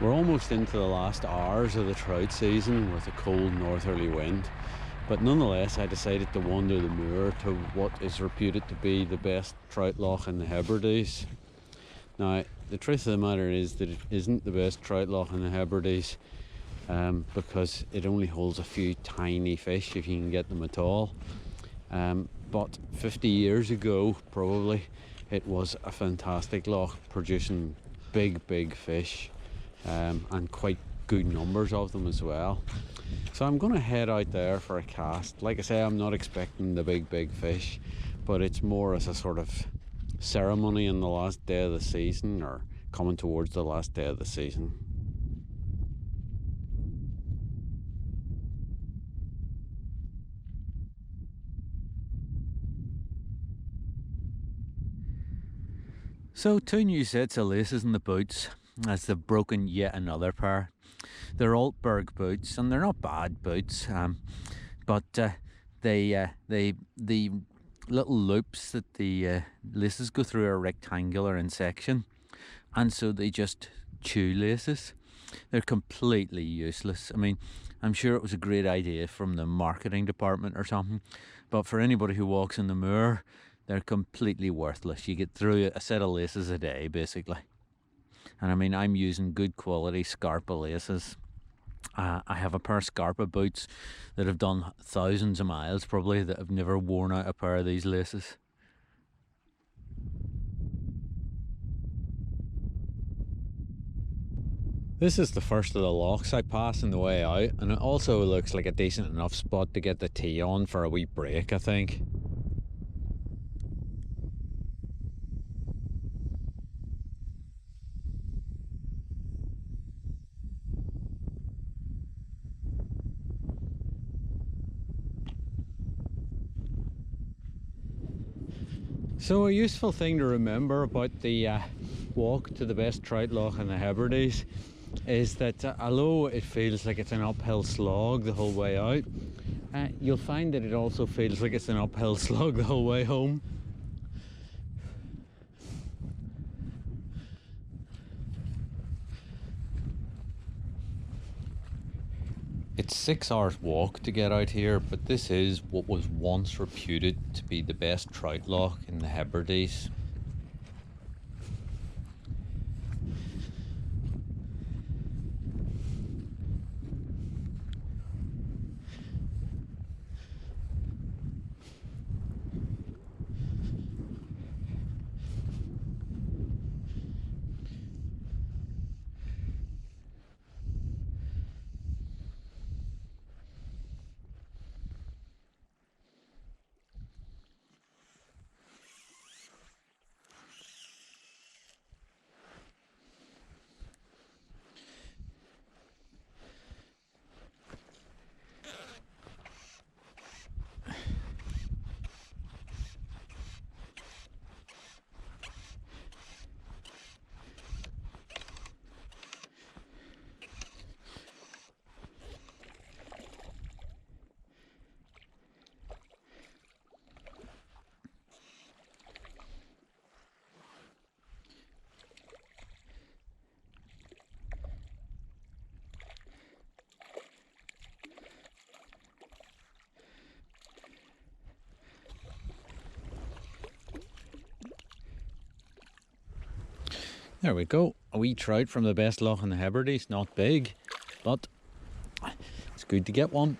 We're almost into the last hours of the trout season with a cold northerly wind, but nonetheless I decided to wander the moor to what is reputed to be the best trout loch in the Hebrides. Now, the truth of the matter is that it isn't the best trout loch in the Hebrides, because it only holds a few tiny fish if you can get them at all. But 50 years ago, probably, it was a fantastic loch, producing big fish, and quite good numbers of them as well. So I'm going to head out there for a cast. Like I say, I'm not expecting the big fish, but it's more as a sort of ceremony on the last day of the season, or coming towards the last day of the season. So 2 new sets of laces in the boots, as they've broken yet another pair. They're Altberg boots, and they're not bad boots, but the little loops that the laces go through are rectangular in section, and so they just chew laces. They're completely useless. I mean, I'm sure it was a great idea from the marketing department or something, but for anybody who walks in the moor, they're completely worthless. You get through a set of laces a day, basically. And I mean, I'm using good quality Scarpa laces. I have a pair of Scarpa boots that have done thousands of miles probably, that have never worn out a pair of these laces. This is the first of the lochs I pass on the way out, and it also looks like a decent enough spot to get the tea on for a wee break, I think. So a useful thing to remember about the walk to the best trout loch in the Hebrides is that although it feels like it's an uphill slog the whole way out, you'll find that it also feels like it's an uphill slog the whole way home. It's 6 hours walk to get out here, but this is what was once reputed to be the best trout loch in the Hebrides. There we go, a wee trout from the best loch in the Hebrides. Not big, but it's good to get one.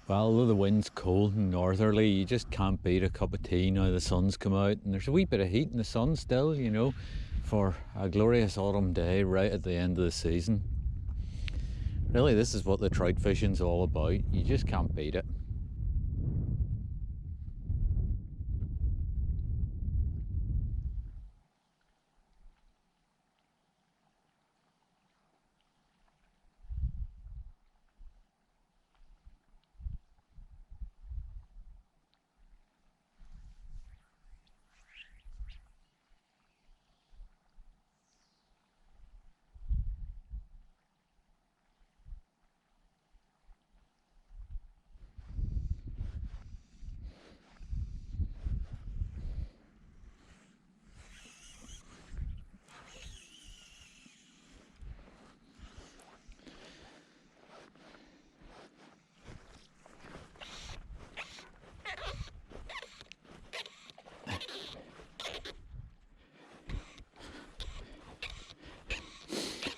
Well, although the wind's cold and northerly, you just can't beat a cup of tea now the sun's come out, and there's a wee bit of heat in the sun still, you know, for a glorious autumn day right at the end of the season. Really, this is what the trout fishing's all about. You just can't beat it.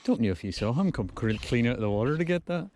Don't know if you saw him come clean out of the water to get that.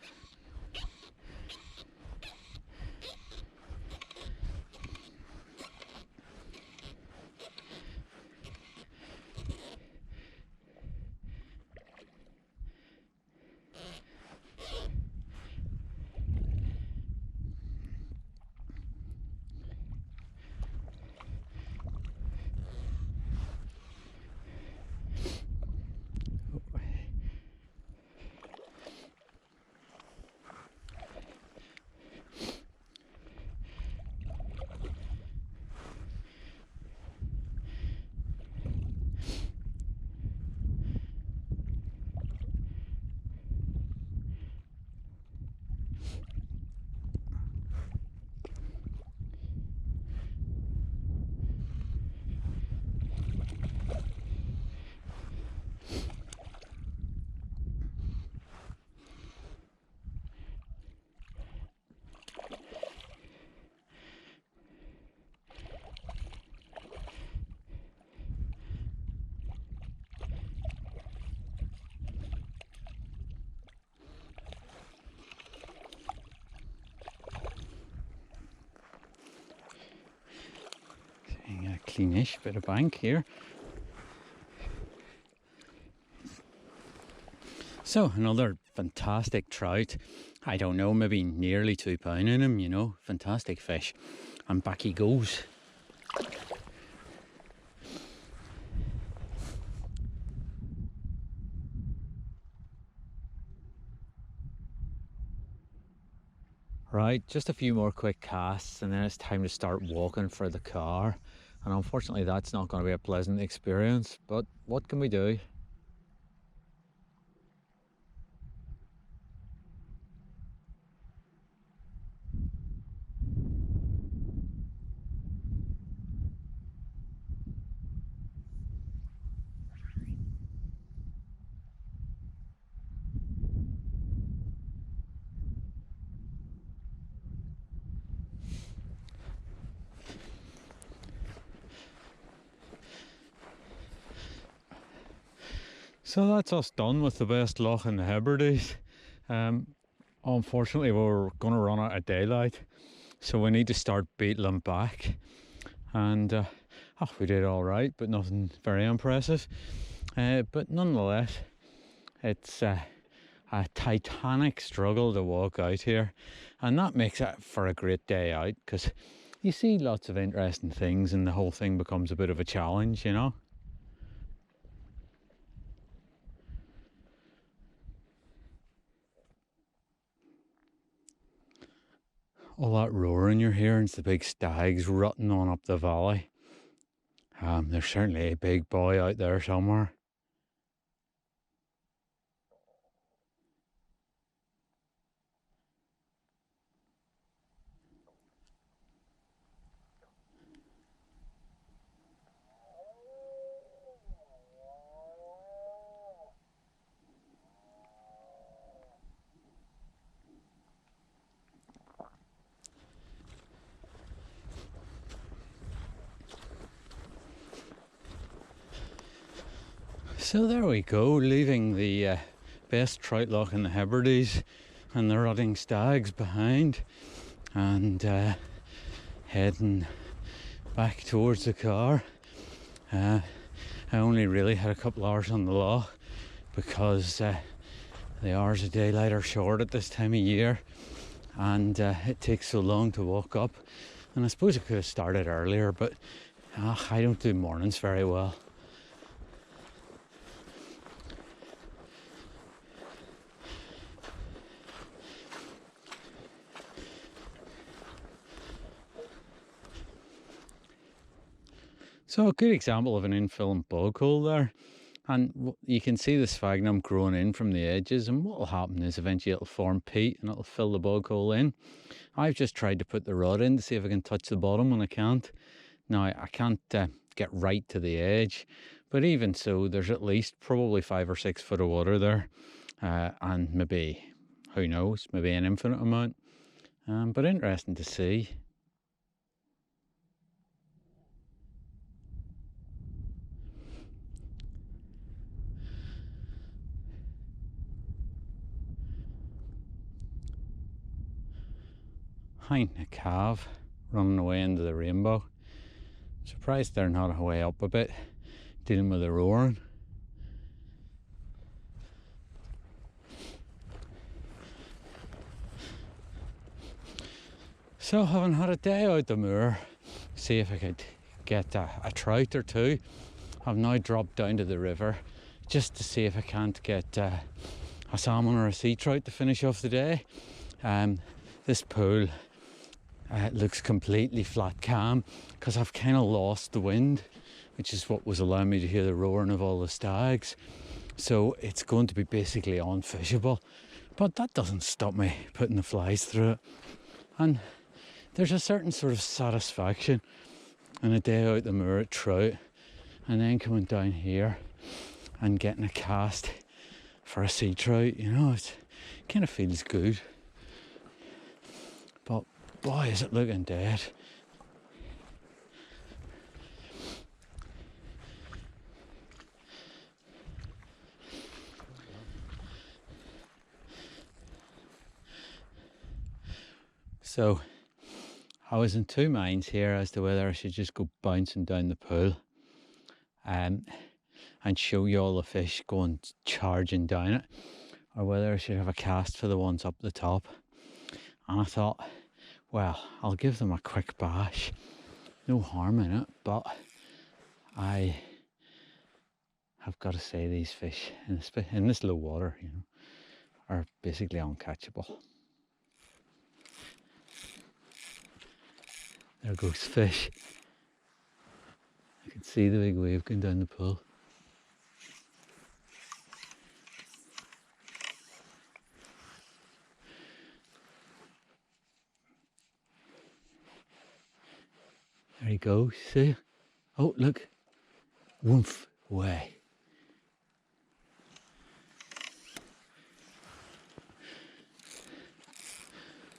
A cleanish bit of bank here. So another fantastic trout. I don't know, maybe nearly £2 in him, you know, fantastic fish. And back he goes. Right, just a few more quick casts and then it's time to start walking for the car. And unfortunately that's not going to be a pleasant experience, but what can we do? So that's us done with the best loch in the Hebrides. Unfortunately we're going to run out of daylight, so we need to start beetling back. And we did all right, but nothing very impressive. But nonetheless, it's a titanic struggle to walk out here, and that makes it for a great day out because you see lots of interesting things and the whole thing becomes a bit of a challenge, you know. All that roaring you're hearing is the big stags rutting on up the valley. There's certainly a big boy out there somewhere. So there we go, leaving the best trout loch in the Hebrides and the rutting stags behind, and heading back towards the car. I only really had a couple hours on the loch because The hours of daylight are short at this time of year, and it takes so long to walk up. And I suppose I could have started earlier, but I don't do mornings very well. So a good example of an infilling bog hole there. And you can see the sphagnum growing in from the edges, and what will happen is eventually it'll form peat and it'll fill the bog hole in. I've just tried to put the rod in to see if I can touch the bottom, and I can't. Now I can't get right to the edge, but even so there's at least probably 5 or 6 foot of water there, and maybe, who knows, maybe an infinite amount, but interesting to see. Behind a calf running away into the rainbow. Surprised they're not away up a bit, dealing with the roaring. So, having had a day out the moor, see if I could get a trout or two, I've now dropped down to the river just to see if I can't get a salmon or a sea trout to finish off the day. This pool looks completely flat calm because I've kind of lost the wind, which is what was allowing me to hear the roaring of all the stags. So it's going to be basically unfishable, but that doesn't stop me putting the flies through it. And there's a certain sort of satisfaction in a day out the moor at trout, and then coming down here and getting a cast for a sea trout. You know, it kind of feels good. But boy, is it looking dead. So I was in two minds here as to whether I should just go bouncing down the pool and show you all the fish going charging down it, or whether I should have a cast for the ones up the top. And I thought, well, I'll give them a quick bash, no harm in it, but I have got to say these fish in this low water, you know, are basically uncatchable. There goes fish. I can see the big wave going down the pool. There he goes, see? Oh, look. Woof, away.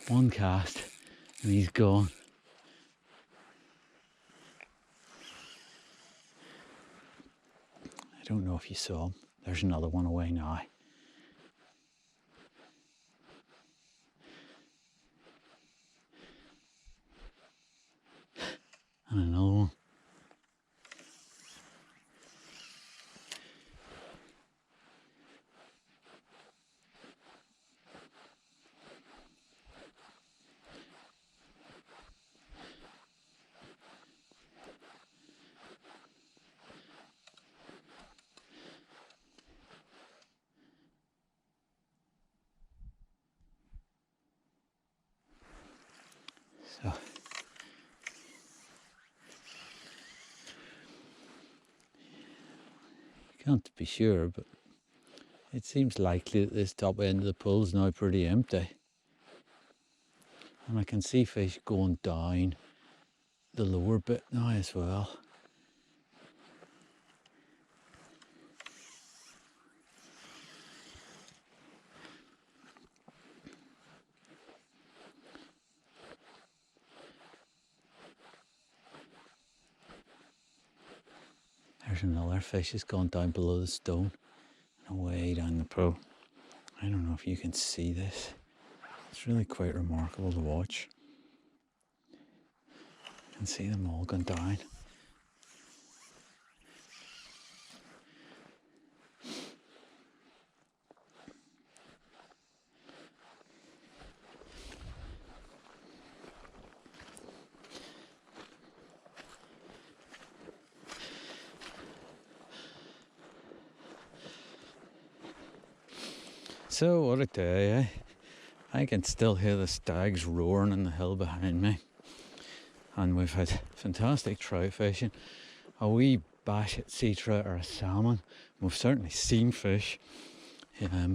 One cast and he's gone. I don't know if you saw him. There's another one away now. And another one. So you can't be sure, but it seems likely that this top end of the pool is now pretty empty. And I can see fish going down the lower bit now as well. There's another fish that's gone down below the stone and away down the pool. I don't know if you can see this. It's really quite remarkable to watch. You can see them all going down. So what a day, eh? I can still hear the stags roaring in the hill behind me. And we've had fantastic trout fishing. A wee bash at sea trout or a salmon. We've certainly seen fish,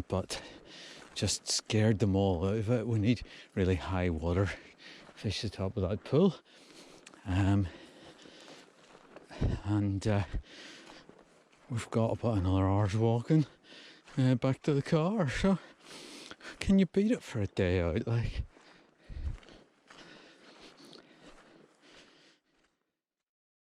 but just scared them all out of it. We need really high water. Fish the top of that pool. And we've got about another hour's walking back to the car. So can you beat it for a day out? Like,